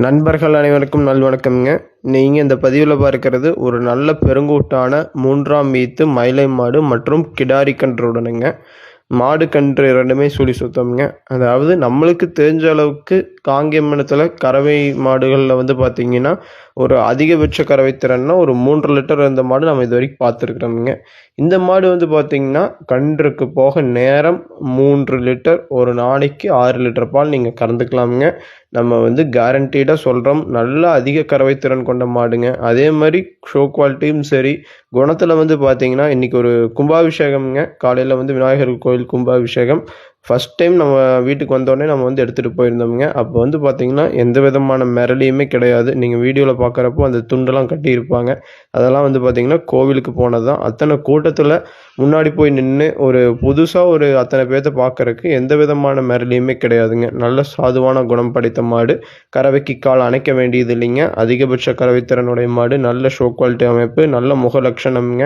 நண்பர்கள் அனைவருக்கும் நல்வணக்கம்ங்க. நீங்கள் இந்த பதிவில் பார்க்கறது ஒரு நல்ல பெருங்கூட்டான 3ஆம் ஈத்து மயிலை மாடு மற்றும் கிடாரி கன்றுடனுங்க. மாடு கன்று இரண்டுமே சுழி சுத்தம்ங்க. அதாவது நம்மளுக்கு தெரிஞ்ச அளவுக்கு காங்கேயமனத்தில் கறவை மாடுகளில் பார்த்தீங்கன்னா ஒரு அதிகபட்ச கறவை திறன்னா ஒரு 3 லிட்டர் இருந்த மாடு நம்ம இது வரைக்கும் பார்த்துருக்குறோமுங்க. இந்த மாடு பார்த்தீங்கன்னா கன்றுக்கு போக நேரம் 3 லிட்டர், ஒரு நாளைக்கு 6 லிட்டர் பால் நீங்கள் கறந்துக்கலாமுங்க. நம்ம கேரண்டீடாக சொல்கிறோம், நல்ல அதிக கறவை திறன் கொண்ட மாடுங்க. அதே மாதிரி ஷோ குவாலிட்டியும் சரி, குணத்தில் பார்த்தீங்கன்னா இன்றைக்கி ஒரு கும்பாபிஷேகம்ங்க. காலையில் விநாயகர் கோயில் கும்பாபிஷேகம். ஃபஸ்ட் டைம் நம்ம வீட்டுக்கு வந்தோடனே நம்ம எடுத்துகிட்டு போயிருந்தோமுங்க. அப்போ பார்த்தீங்கன்னா எந்த விதமான மிரளியுமே கிடையாது. நீங்கள் வீடியோவில் பார்க்குறப்போ அந்த துண்டெல்லாம் கட்டியிருப்பாங்க. அதெல்லாம் பார்த்தீங்கன்னா கோவிலுக்கு போனது தான். அத்தனை கூட்டத்தில் முன்னாடி போய் நின்று ஒரு புதுசாக ஒரு அத்தனை பேர்த்த பார்க்குறக்கு எந்த விதமான மிரளியுமே கிடையாதுங்க. நல்ல சாதுவான குணம் படைத்த மாடு. கறவைக்கு கால் அணைக்க வேண்டியது இல்லைங்க. அதிகபட்ச கறவைத்திறனுடைய மாடு. நல்ல ஷோ குவாலிட்டி அமைப்பு, நல்ல முக லட்சணம்ங்க.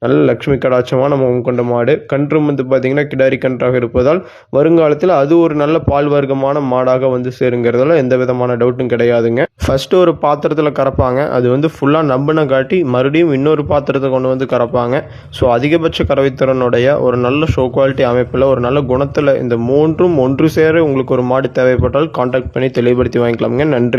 நல்ல லட்சுமி கடாட்சமான முகம் கொண்ட மாடு. கன்றும் பார்த்தீங்கன்னா கிடாரி கன்றாக இருப்பதால் வருங்காலத்தில் அது ஒரு நல்ல பால் வர்க்கமான மாடாக சேருங்கிறதுல எந்த விதமான டவுட்டும் கிடையாதுங்க. ஃபஸ்ட்டு ஒரு பாத்திரத்தில் கறப்பாங்க. அது ஃபுல்லாக நம்பின காட்டி மறுபடியும் இன்னொரு பாத்திரத்தை கொண்டு கறப்பாங்க. ஸோ அதிகபட்ச கறவைத்திறனுடைய ஒரு நல்ல ஷோ குவாலிட்டி அமைப்பில் ஒரு நல்ல குணத்தில் இந்த மூன்றும் ஒன்று சேர உங்களுக்கு ஒரு மாடு தேவைப்பட்டால் கான்டாக்ட் பண்ணி தெளிவுபடுத்தி வாங்கிக்கலாமுங்க. நன்றி.